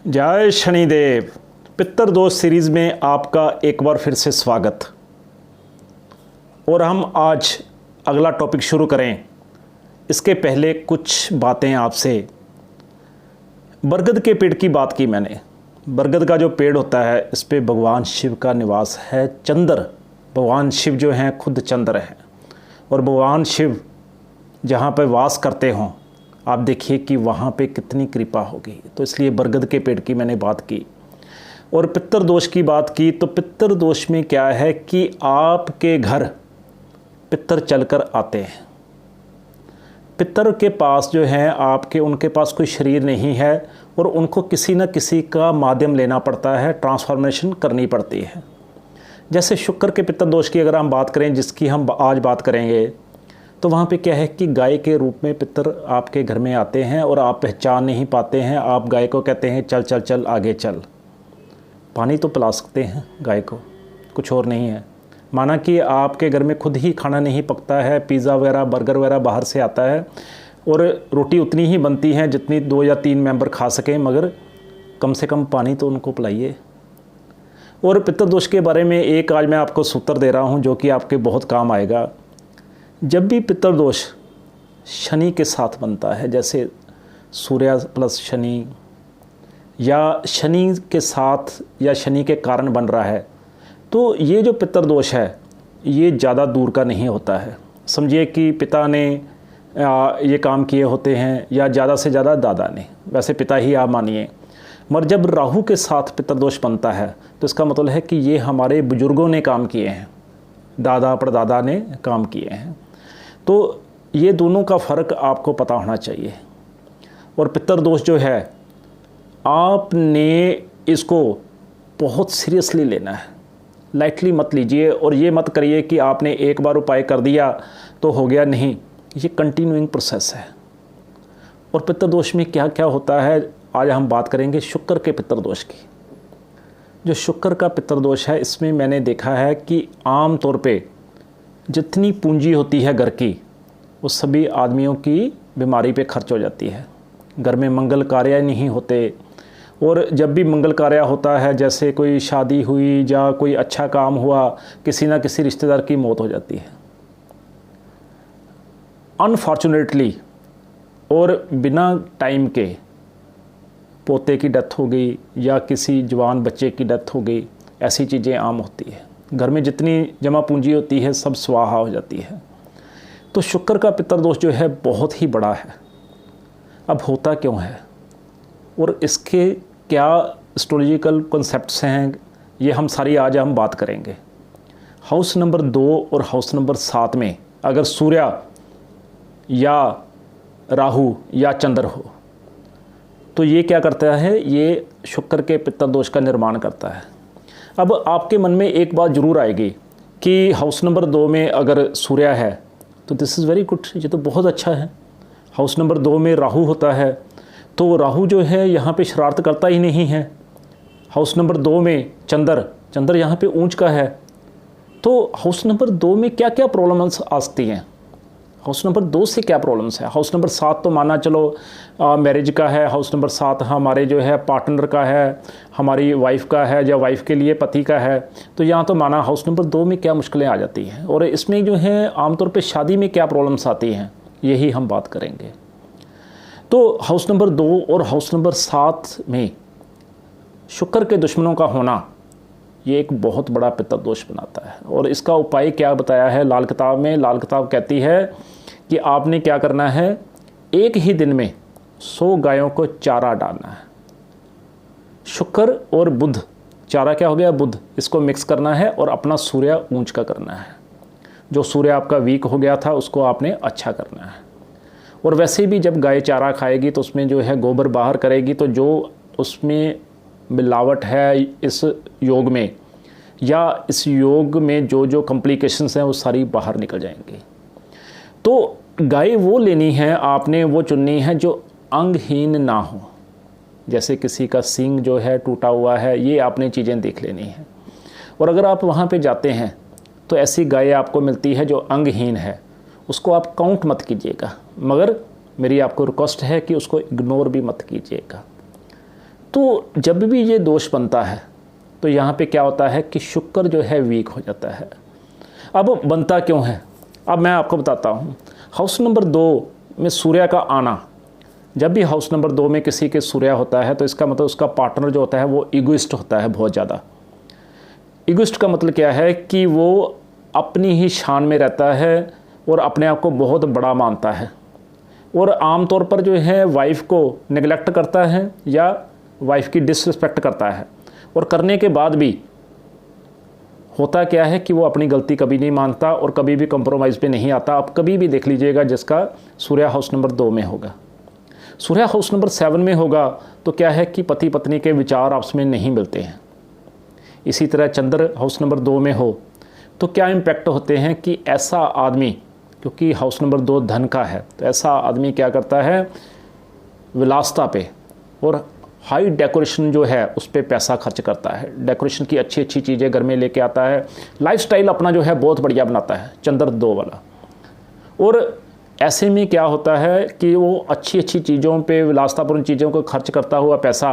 जय शनिदेव। पितृदोष सीरीज़ में आपका एक बार फिर से स्वागत। और हम आज अगला टॉपिक शुरू करें इसके पहले कुछ बातें आपसे। बरगद के पेड़ की बात की मैंने। बरगद का जो पेड़ होता है इस पे भगवान शिव का निवास है। चंद्र, भगवान शिव जो हैं खुद चंद्र हैं। और भगवान शिव जहाँ पर वास करते हों आप देखिए कि वहाँ पे कितनी कृपा होगी। तो इसलिए बरगद के पेड़ की मैंने बात की। और पितृदोष की बात की तो पितृदोष में क्या है कि आपके घर पितर चलकर आते हैं। पितर के पास जो है आपके, उनके पास कोई शरीर नहीं है और उनको किसी न किसी का माध्यम लेना पड़ता है, ट्रांसफॉर्मेशन करनी पड़ती है। जैसे शुक्र के पितृदोष की अगर हम बात करें, जिसकी हम आज बात करेंगे, तो वहाँ पे क्या है कि गाय के रूप में पितर आपके घर में आते हैं और आप पहचान नहीं पाते हैं। आप गाय को कहते हैं चल चल चल आगे चल। पानी तो पिला सकते हैं गाय को, कुछ और नहीं है। माना कि आपके घर में खुद ही खाना नहीं पकता है, पिज़्ज़ा वगैरह बर्गर वगैरह बाहर से आता है और रोटी उतनी ही बनती है जितनी 2 या 3 मेंबर खा सकें, मगर कम से कम पानी तो उनको पिलाइए। और पितृदोष के बारे में एक आज मैं आपको सूत्र दे रहा हूँ जो कि आपके बहुत काम आएगा। जब भी पितृदोष शनि के साथ बनता है, जैसे सूर्य प्लस शनि या शनि के साथ या शनि के कारण बन रहा है, तो ये जो पितृदोष है ये ज़्यादा दूर का नहीं होता है। समझिए कि पिता ने ये काम किए होते हैं या ज़्यादा से ज़्यादा दादा ने, वैसे पिता ही आप मानिए। मगर जब राहु के साथ पितृदोष बनता है तो इसका मतलब है कि ये हमारे बुजुर्गों ने काम किए हैं, दादा परदादा ने काम किए हैं। तो ये दोनों का फ़र्क आपको पता होना चाहिए। और पितृदोष जो है आपने इसको बहुत सीरियसली लेना है, लाइटली मत लीजिए। और ये मत करिए कि आपने एक बार उपाय कर दिया तो हो गया, नहीं, ये कंटिन्यूइंग प्रोसेस है। और पितृदोष में क्या क्या होता है आज हम बात करेंगे शुक्र के पितृदोष की। जो शुक्र का पितृदोष है इसमें मैंने देखा है कि आम तौर पे जितनी पूंजी होती है घर की वो सभी आदमियों की बीमारी पे खर्च हो जाती है। घर में मंगल कार्य नहीं होते, और जब भी मंगल कार्य होता है, जैसे कोई शादी हुई या कोई अच्छा काम हुआ, किसी ना किसी रिश्तेदार की मौत हो जाती है अनफॉर्चुनेटली। और बिना टाइम के पोते की डेथ हो गई या किसी जवान बच्चे की डेथ हो गई, ऐसी चीज़ें आम होती है। घर में जितनी जमा पूंजी होती है सब स्वाहा हो जाती है। तो शुक्र का पितृदोष जो है बहुत ही बड़ा है। अब होता क्यों है और इसके क्या एस्ट्रोलॉजिकल कॉन्सेप्ट्स हैं, ये हम सारी आज हम बात करेंगे। हाउस नंबर 2 और हाउस नंबर 7 में अगर सूर्य या राहु या चंद्र हो तो ये क्या करता है, ये शुक्र के पितृदोष का निर्माण करता है। अब आपके मन में एक बात ज़रूर आएगी कि हाउस नंबर 2 में अगर सूर्य है तो दिस इज़ वेरी गुड, ये तो बहुत अच्छा है। हाउस नंबर 2 में राहु होता है तो राहु जो है यहाँ पे शरारत करता ही नहीं है। हाउस नंबर 2 में चंद्र यहाँ पे ऊंच का है। तो हाउस नंबर 2 में क्या क्या प्रॉब्लम्स आ सकती हैं, हाउस नंबर 2 से क्या प्रॉब्लम्स है। हाउस नंबर 7 तो माना चलो मैरिज का है, हाउस नंबर 7 हमारे जो है पार्टनर का है, हमारी वाइफ का है या वाइफ के लिए पति का है। तो यहाँ तो माना हाउस नंबर 2 में क्या मुश्किलें आ जाती हैं और इसमें जो है आमतौर पे शादी में क्या प्रॉब्लम्स आती हैं, यही हम बात करेंगे। तो हाउस नंबर 2 और हाउस नंबर 7 में शुक्र के दुश्मनों का होना ये एक बहुत बड़ा पितृदोष बनाता है। और इसका उपाय क्या बताया है लाल किताब में। लाल किताब कहती है कि आपने क्या करना है, एक ही दिन में 100 गायों को चारा डालना है। शुक्र और बुध, चारा क्या हो गया, बुध, इसको मिक्स करना है और अपना सूर्य ऊंच का करना है। जो सूर्य आपका वीक हो गया था उसको आपने अच्छा करना है। और वैसे भी जब गाय चारा खाएगी तो उसमें जो है गोबर बाहर करेगी, तो जो उसमें मिलावट है इस योग में या इस योग में जो जो कॉम्प्लिकेशंस हैं वो सारी बाहर निकल जाएंगी। तो गाय वो लेनी है आपने, वो चुननी है जो अंगहीन ना हो। जैसे किसी का सींग जो है टूटा हुआ है, ये आपने चीज़ें देख लेनी है। और अगर आप वहाँ पे जाते हैं तो ऐसी गाय आपको मिलती है जो अंगहीन है, उसको आप काउंट मत कीजिएगा, मगर मेरी आपको रिक्वेस्ट है कि उसको इग्नोर भी मत कीजिएगा। तो जब भी ये दोष बनता है तो यहाँ पे क्या होता है कि शुक्र जो है वीक हो जाता है। अब बनता क्यों है, अब मैं आपको बताता हूँ। हाउस नंबर 2 में सूर्य का आना, जब भी हाउस नंबर 2 में किसी के सूर्य होता है तो इसका मतलब उसका पार्टनर जो होता है वो ईगोइस्ट होता है, बहुत ज़्यादा। ईगोइस्ट का मतलब क्या है कि वो अपनी ही शान में रहता है और अपने आप को बहुत बड़ा मानता है, और आम तौर पर जो है वाइफ को नेगलेक्ट करता है या वाइफ की डिसरिस्पेक्ट करता है, और करने के बाद भी होता क्या है कि वो अपनी गलती कभी नहीं मानता और कभी भी कंप्रोमाइज़ पे नहीं आता। आप कभी भी देख लीजिएगा जिसका सूर्य हाउस नंबर 2 में होगा। सूर्य हाउस नंबर 7 में होगा तो क्या है कि पति पत्नी के विचार आपस में नहीं मिलते हैं। इसी तरह चंद्र हाउस नंबर 2 में हो तो क्या इम्पैक्ट होते हैं कि ऐसा आदमी, क्योंकि हाउस नंबर 2 धन का है, तो ऐसा आदमी क्या करता है, विलासता पे और हाई डेकोरेशन जो है उस पर पैसा खर्च करता है। डेकोरेशन की अच्छी अच्छी चीज़ें घर में लेके आता है, लाइफस्टाइल अपना जो है बहुत बढ़िया बनाता है, चंद्र 2 वाला। और ऐसे में क्या होता है कि वो अच्छी अच्छी चीज़ों पे, विलासतापूर्ण चीज़ों को खर्च करता हुआ पैसा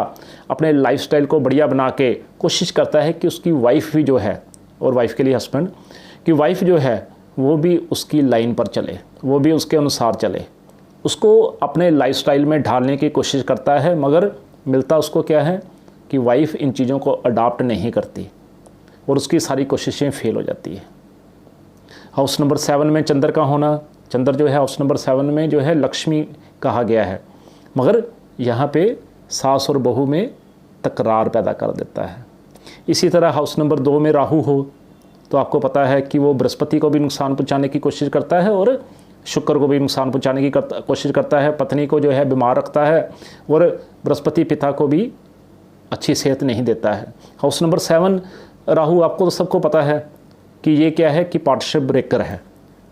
अपने लाइफस्टाइल को बढ़िया बना के कोशिश करता है कि उसकी वाइफ भी जो है, और वाइफ के लिए हस्बैंड, कि वाइफ जो है वो भी उसकी लाइन पर चले, वो भी उसके अनुसार चले, उसको अपने लाइफस्टाइल में ढालने की कोशिश करता है। मगर मिलता उसको क्या है कि वाइफ इन चीज़ों को अडॉप्ट नहीं करती और उसकी सारी कोशिशें फेल हो जाती है। हाउस नंबर 7 में चंद्र का होना, चंद्र जो है हाउस नंबर 7 में जो है लक्ष्मी कहा गया है, मगर यहाँ पे सास और बहू में तकरार पैदा कर देता है। इसी तरह हाउस नंबर 2 में राहु हो तो आपको पता है कि वो बृहस्पति को भी नुकसान पहुँचाने की कोशिश करता है और शुक्र को भी नुकसान पहुँचाने की कोशिश करता है। पत्नी को जो है बीमार रखता है और बृहस्पति पिता को भी अच्छी सेहत नहीं देता है। हाउस नंबर 7 राहु, आपको तो सबको पता है कि ये क्या है कि पार्टनरशिप ब्रेकर है,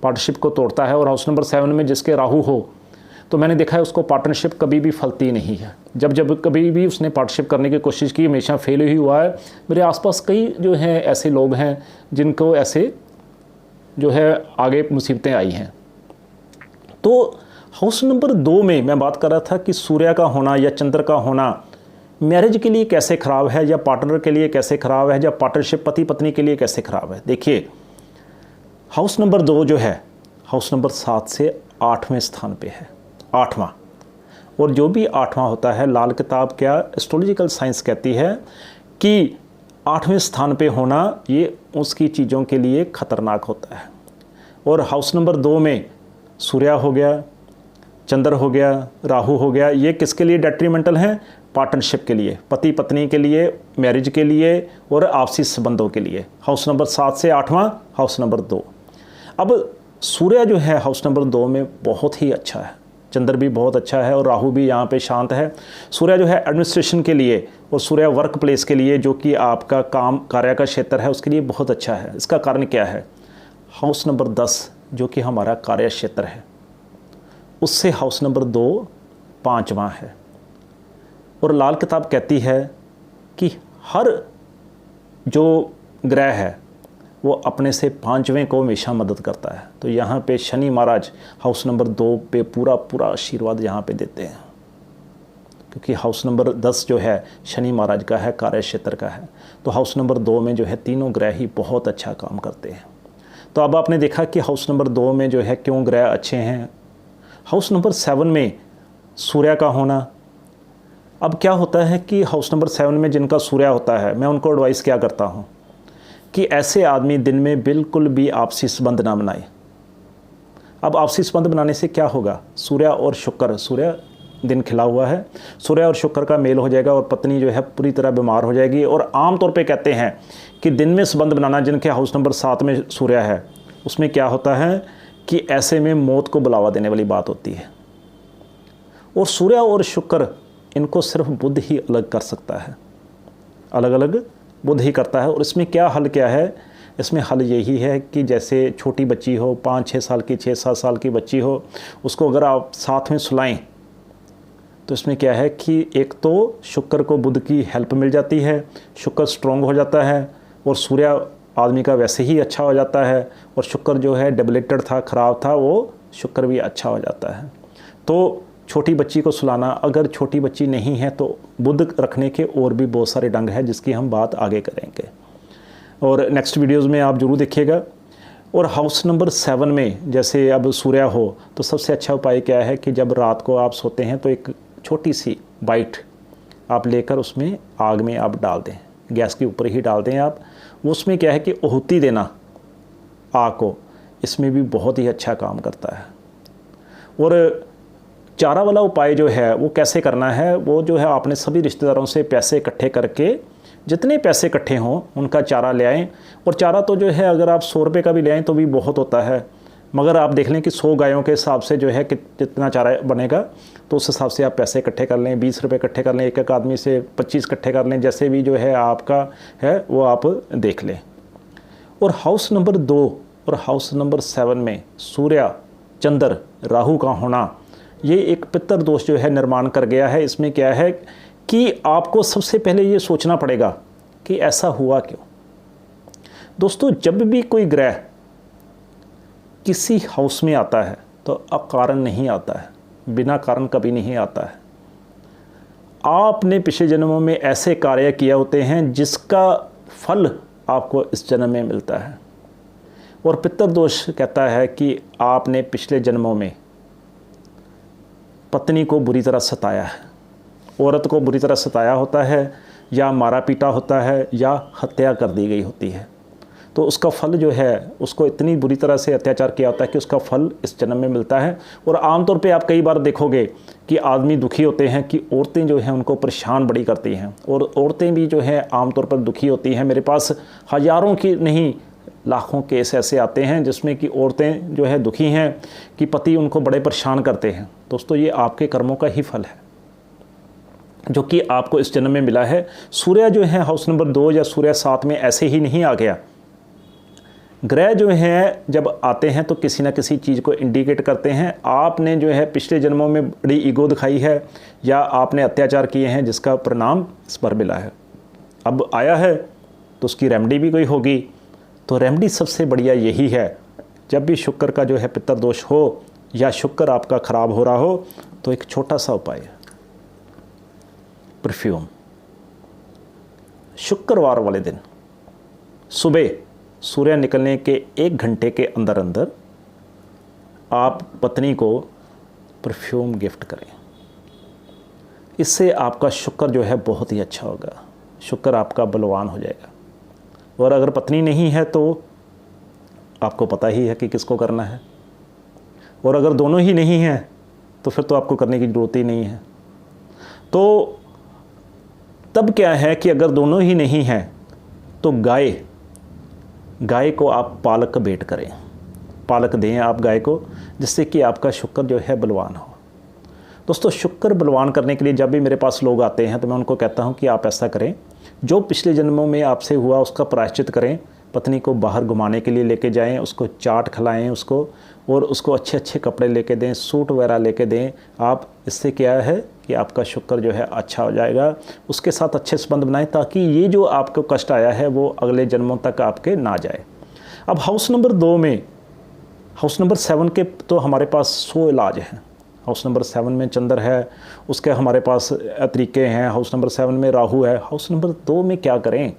पार्टनरशिप को तोड़ता है। और हाउस नंबर 7 में जिसके राहु हो तो मैंने देखा है उसको पार्टनरशिप कभी भी फलती नहीं है। जब जब कभी भी उसने पार्टनरशिप करने की कोशिश की हमेशा फेल ही हुआ है। मेरे आसपास कई जो हैं ऐसे लोग हैं जिनको ऐसे जो है आगे मुसीबतें आई हैं। तो हाउस नंबर 2 में मैं बात कर रहा था कि सूर्य का होना या चंद्र का होना मैरिज के लिए कैसे ख़राब है, या पार्टनर के लिए कैसे ख़राब है, या पार्टनरशिप पति पत्नी के लिए कैसे ख़राब है। देखिए, हाउस नंबर 2 जो है हाउस नंबर 7 से 8वें स्थान पे है, 8वां। और जो भी 8वां होता है, लाल किताब क्या एस्ट्रोलॉजिकल साइंस कहती है कि 8वें स्थान पे होना ये उसकी चीज़ों के लिए ख़तरनाक होता है। और हाउस नंबर 2 में सूर्य हो गया, चंद्र हो गया, राहु हो गया, ये किसके लिए डेट्रीमेंटल हैं, पार्टनरशिप के लिए, पति पत्नी के लिए, मैरिज के लिए और आपसी संबंधों के लिए। हाउस नंबर 7 से 8वां हाउस नंबर 2। अब सूर्य जो है हाउस नंबर 2 में बहुत ही अच्छा है, चंद्र भी बहुत अच्छा है और राहु भी यहाँ पे शांत है। सूर्य जो है एडमिनिस्ट्रेशन के लिए और सूर्य वर्क प्लेस के लिए, जो कि आपका काम कार्य का क्षेत्र है, उसके लिए बहुत अच्छा है। इसका कारण क्या है, हाउस नंबर 10 जो कि हमारा कार्य क्षेत्र है, उससे हाउस नंबर 2 5वां है। और लाल किताब कहती है कि हर जो ग्रह है वो अपने से 5वें को हमेशा मदद करता है। तो यहाँ पे शनि महाराज हाउस नंबर 2 पे पूरा पूरा आशीर्वाद यहाँ पे देते हैं, क्योंकि हाउस नंबर 10 जो है शनि महाराज का है, कार्य क्षेत्र का है। तो हाउस नंबर 2 में जो है तीनों ग्रह ही बहुत अच्छा काम करते हैं। तो अब आपने देखा कि हाउस नंबर 2 में जो है क्यों ग्रह अच्छे हैं। हाउस नंबर 7 में सूर्य का होना, अब क्या होता है कि हाउस नंबर 7 में जिनका सूर्य होता है, मैं उनको एडवाइस क्या करता हूँ कि ऐसे आदमी दिन में बिल्कुल भी आपसी संबंध ना बनाए। अब आपसी संबंध बनाने से क्या होगा, सूर्य और शुक्र, सूर्य दिन खिला हुआ है, सूर्य और शुक्र का मेल हो जाएगा और पत्नी जो है पूरी तरह बीमार हो जाएगी। और आमतौर पे कहते हैं कि दिन में संबंध बनाना, जिनके हाउस नंबर 7 में सूर्य है, उसमें क्या होता है कि ऐसे में मौत को बुलावा देने वाली बात होती है। और सूर्य और शुक्र इनको सिर्फ बुध ही अलग कर सकता है, अलग अलग बुध ही करता है। और इसमें क्या हल क्या है, इसमें हल यही है कि जैसे छोटी बच्ची हो, 5-6 साल की, 6-7 साल की बच्ची हो, उसको अगर आप साथ में सुलाएं तो इसमें क्या है कि एक तो शुक्र को बुध की हेल्प मिल जाती है, शुक्र स्ट्रॉन्ग हो जाता है और सूर्य आदमी का वैसे ही अच्छा हो जाता है। और शुक्र जो है डेबिलेटेड था, ख़राब था, वो शुक्र भी अच्छा हो जाता है। तो छोटी बच्ची को सुलाना, अगर छोटी बच्ची नहीं है तो बुद्ध रखने के और भी बहुत सारे ढंग हैं जिसकी हम बात आगे करेंगे और नेक्स्ट वीडियोज़ में आप ज़रूर देखिएगा। और हाउस नंबर 7 में जैसे अब सूर्य हो तो सबसे अच्छा उपाय क्या है कि जब रात को आप सोते हैं तो एक छोटी सी बाइट आप लेकर उसमें आग में आप डाल दें, गैस के ऊपर ही डाल दें आप। उसमें क्या है कि आहुति देना आग को, इसमें भी बहुत ही अच्छा काम करता है। और चारा वाला उपाय जो है वो कैसे करना है, वो जो है आपने सभी रिश्तेदारों से पैसे इकट्ठे करके जितने पैसे इकट्ठे हों उनका चारा ले आएँ। और चारा तो जो है अगर आप 100 रुपये का भी ले आएँ तो भी बहुत होता है, मगर आप देख लें कि 100 गायों के हिसाब से जो है कितना चारा बनेगा तो उस हिसाब से आप पैसे इकट्ठे कर लें, 20 रुपये इकट्ठे कर लें, एक एक आदमी से 25 इकट्ठे कर लें, जैसे भी जो है आपका है वो आप देख लें। और हाउस नंबर 2 और हाउस नंबर 7 में सूर्य, चंद्र, राहु का होना ये एक पितर दोष जो है निर्माण कर गया है। इसमें क्या है कि आपको सबसे पहले ये सोचना पड़ेगा कि ऐसा हुआ क्यों। दोस्तों, जब भी कोई ग्रह किसी हाउस में आता है तो अकारण नहीं आता है, बिना कारण कभी नहीं आता है। आपने पिछले जन्मों में ऐसे कार्य किए होते हैं जिसका फल आपको इस जन्म में मिलता है। और पितर दोष कहता है कि आपने पिछले जन्मों में पत्नी को बुरी तरह सताया है, औरत को बुरी तरह सताया होता है, या मारा पीटा होता है, या हत्या कर दी गई होती है। तो उसका फल जो है उसको इतनी बुरी तरह से अत्याचार किया होता है कि उसका फल इस जन्म में मिलता है। और आमतौर पे आप कई बार देखोगे कि आदमी दुखी होते हैं कि औरतें जो हैं उनको परेशान बड़ी करती हैं, और औरतें भी जो है आमतौर पर दुखी होती हैं। मेरे पास हज़ारों की नहीं लाखों केस ऐसे आते हैं जिसमें कि औरतें जो है दुखी हैं कि पति उनको बड़े परेशान करते हैं। दोस्तों, ये आपके कर्मों का ही फल है जो कि आपको इस जन्म में मिला है। सूर्य जो है हाउस नंबर 2 या सूर्य 7 में ऐसे ही नहीं आ गया। ग्रह जो हैं जब आते हैं तो किसी न किसी चीज़ को इंडिकेट करते हैं। आपने जो है पिछले जन्मों में बड़ी ईगो दिखाई है या आपने अत्याचार किए हैं जिसका परिणाम इस पर मिला है। अब आया है तो उसकी रेमेडी भी कोई होगी। तो रेमेडी सबसे बढ़िया यही है, जब भी शुक्र का जो है पितर दोष हो या शुक्र आपका ख़राब हो रहा हो तो एक छोटा सा उपाय है, परफ्यूम। शुक्रवार वाले दिन सुबह सूर्य निकलने के 1 घंटे के अंदर अंदर आप पत्नी को परफ्यूम गिफ्ट करें। इससे आपका शुक्र जो है बहुत ही अच्छा होगा, शुक्र आपका बलवान हो जाएगा। और अगर पत्नी नहीं है तो आपको पता ही है कि किसको करना है, और अगर दोनों ही नहीं हैं तो फिर तो आपको करने की ज़रूरत ही नहीं है। तो तब क्या है कि अगर दोनों ही नहीं हैं तो गाय को आप पालक भेंट करें, पालक दें आप गाय को, जिससे कि आपका शुक्र जो है बलवान हो। दोस्तों, शुक्र बलवान करने के लिए जब भी मेरे पास लोग आते हैं तो मैं उनको कहता हूं कि आप ऐसा करें, जो पिछले जन्मों में आपसे हुआ उसका प्रायश्चित करें। पत्नी को बाहर घुमाने के लिए लेके जाएं, उसको चाट खिलाएं उसको, और उसको अच्छे अच्छे कपड़े लेके दें, सूट वगैरह लेके दें आप। इससे क्या है कि आपका शुक्र जो है अच्छा हो जाएगा। उसके साथ अच्छे संबंध बनाएं ताकि ये जो आपको कष्ट आया है वो अगले जन्मों तक आपके ना जाए। अब हाउस नंबर 2 में, हाउस नंबर 7 के तो हमारे पास 100 इलाज हैं। हाउस नंबर 7 में चंद्र है, उसके हमारे पास तरीके हैं। हाउस नंबर 7 में राहु है। हाउस नंबर 2 में क्या करें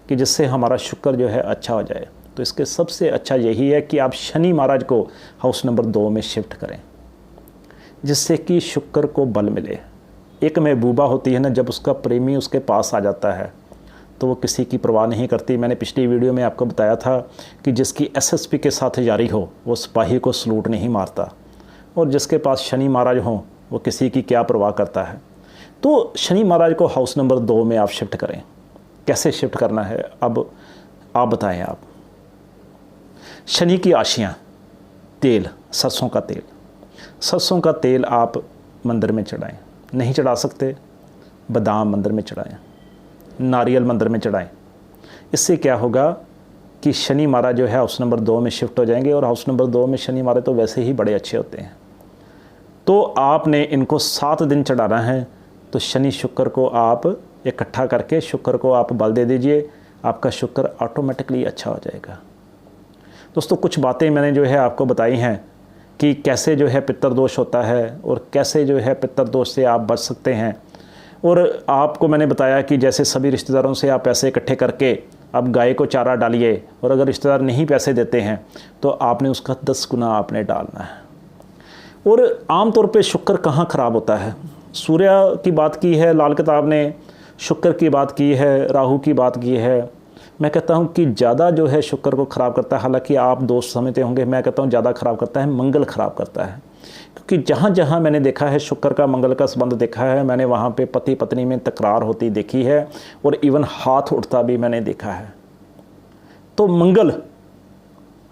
कि जिससे हमारा शुक्र जो है अच्छा हो जाए, तो इसके सबसे अच्छा यही है कि आप शनि महाराज को हाउस नंबर 2 में शिफ्ट करें, जिससे कि शुक्र को बल मिले। एक महबूबा होती है ना, जब उसका प्रेमी उसके पास आ जाता है तो वो किसी की परवाह नहीं करती। मैंने पिछली वीडियो में आपको बताया था कि जिसकी एसएसपी के साथ यारी हो वो सिपाही को सलूट नहीं मारता, और जिसके पास शनि महाराज हों वो किसी की क्या परवाह करता है। तो शनि महाराज को हाउस नंबर 2 में आप शिफ्ट करें। कैसे शिफ्ट करना है अब आप बताएं। आप शनि की आशियाँ, तेल, सरसों का तेल, सरसों का तेल आप मंदिर में चढ़ाएं। नहीं चढ़ा सकते, बादाम मंदिर में चढ़ाएं, नारियल मंदिर में चढ़ाएं। इससे क्या होगा कि शनि महाराज जो है हाउस नंबर 2 में शिफ्ट हो जाएंगे। और हाउस नंबर 2 में शनि महाराज तो वैसे ही बड़े अच्छे होते हैं। तो आपने इनको 7 दिन चढ़ाना है। तो शनि शुक्र को आप इकट्ठा करके शुक्र को आप बल दे दीजिए, आपका शुक्र ऑटोमेटिकली अच्छा हो जाएगा। दोस्तों, कुछ बातें मैंने जो है आपको बताई हैं कि कैसे जो है पितृदोष होता है और कैसे जो है पितृदोष से आप बच सकते हैं। और आपको मैंने बताया कि जैसे सभी रिश्तेदारों से आप पैसे इकट्ठे करके अब गाय को चारा डालिए, और अगर रिश्तेदार नहीं पैसे देते हैं तो आपने उसका 10 गुना आपने डालना है। और आम तौर पे शुक्र कहाँ ख़राब होता है? सूर्य की बात की है लाल किताब ने, शुक्र की बात की है, राहु की बात की है। मैं कहता हूँ कि ज़्यादा जो है शुक्र को ख़राब करता है, हालांकि आप दोस्त समझते होंगे, मैं कहता हूँ ज़्यादा ख़राब करता है मंगल ख़राब करता है। क्योंकि जहाँ जहाँ मैंने देखा है शुक्र का मंगल का संबंध देखा है, मैंने वहाँ पे पति पत्नी में तकरार होती देखी है, और इवन हाथ उठता भी मैंने देखा है। तो मंगल,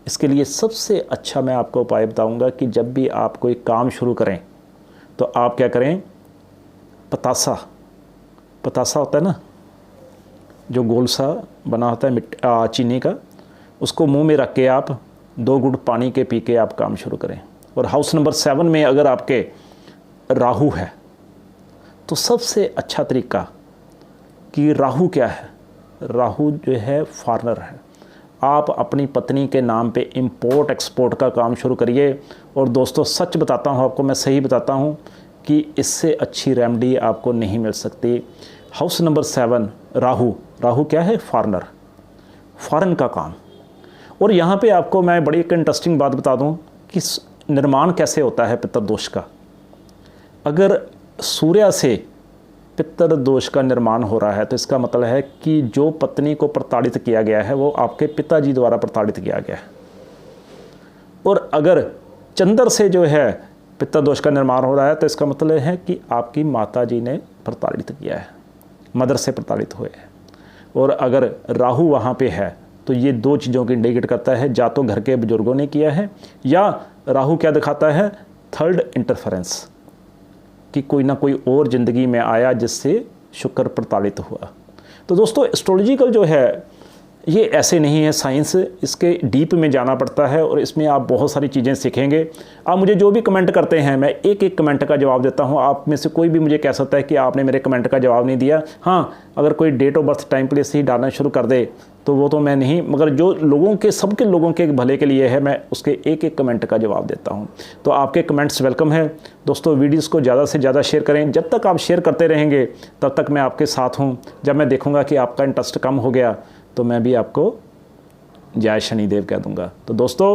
इसके लिए सबसे अच्छा मैं आपको उपाय बताऊंगा कि जब भी आप कोई काम शुरू करें तो आप क्या करें, पतासा होता है ना, जो गोल सा बना होता है चीनी का, उसको मुंह में रख के आप 2 घूंट पानी के पी के आप काम शुरू करें। और हाउस नंबर 7 में अगर आपके राहु है तो सबसे अच्छा तरीका कि राहु क्या है, राहु जो है फॉरेनर है। आप अपनी पत्नी के नाम पे इंपोर्ट एक्सपोर्ट का काम शुरू करिए। और दोस्तों सच बताता हूँ आपको, मैं सही बताता हूँ कि इससे अच्छी रेमेडी आपको नहीं मिल सकती। हाउस नंबर 7 राहु क्या है, फॉरेनर, फॉरेन का काम। और यहाँ पे आपको मैं बड़ी एक इंटरेस्टिंग बात बता दूँ कि निर्माण कैसे होता है पितृदोष का। अगर सूर्य से पितृदोष का निर्माण हो रहा है तो इसका मतलब है कि जो पत्नी को प्रताड़ित किया गया है वो आपके पिताजी द्वारा प्रताड़ित किया गया है। और अगर चंद्र से जो है पितृदोष का निर्माण हो रहा है तो इसका मतलब है कि आपकी माता जी ने प्रताड़ित किया है, मदर से प्रताड़ित हुए हैं। और अगर राहु वहाँ पे है तो ये 2 चीज़ों की इंडिकेट करता है, या तो घर के बुजुर्गों ने किया है, या राहु क्या दिखाता है, थर्ड इंटरफेरेंस, कि कोई ना कोई और ज़िंदगी में आया जिससे शुक्र प्रताड़ित हुआ। तो दोस्तों एस्ट्रोलॉजिकल जो है ये ऐसे नहीं है साइंस, इसके डीप में जाना पड़ता है और इसमें आप बहुत सारी चीज़ें सीखेंगे। आप मुझे जो भी कमेंट करते हैं मैं एक एक कमेंट का जवाब देता हूं। आप में से कोई भी मुझे कह सकता है कि आपने मेरे कमेंट का जवाब नहीं दिया। हाँ, अगर कोई date of birth time place ही डालना शुरू कर दे तो वो तो मैं नहीं, मगर जो लोगों के सबके लोगों के भले के लिए है मैं उसके एक एक कमेंट का जवाब देता हूँ। तो आपके कमेंट्स वेलकम है दोस्तों। वीडियोज़ को ज़्यादा से ज़्यादा शेयर करें। जब तक आप शेयर करते रहेंगे तब तक मैं आपके साथ हूँ। जब मैं देखूँगा कि आपका इंटरेस्ट कम हो गया तो मैं भी आपको जय शनिदेव कह दूंगा। तो दोस्तों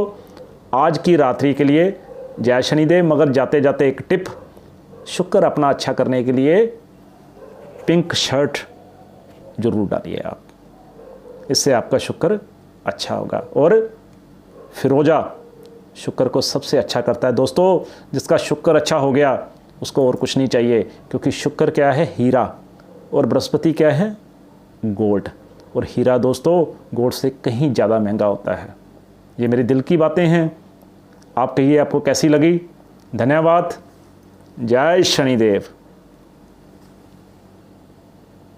आज की रात्रि के लिए जय शनिदेव। मगर जाते जाते एक टिप, शुक्र अपना अच्छा करने के लिए पिंक शर्ट जरूर डालिए आप, इससे आपका शुक्र अच्छा होगा। और फिरोजा शुक्र को सबसे अच्छा करता है दोस्तों। जिसका शुक्र अच्छा हो गया उसको और कुछ नहीं चाहिए, क्योंकि शुक्र क्या है, हीरा, और बृहस्पति क्या है, गोल्ड। और हीरा दोस्तों गोल्ड से कहीं ज़्यादा महंगा होता है। ये मेरे दिल की बातें हैं, आप कहिए आपको कैसी लगी। धन्यवाद। जय शनिदेव।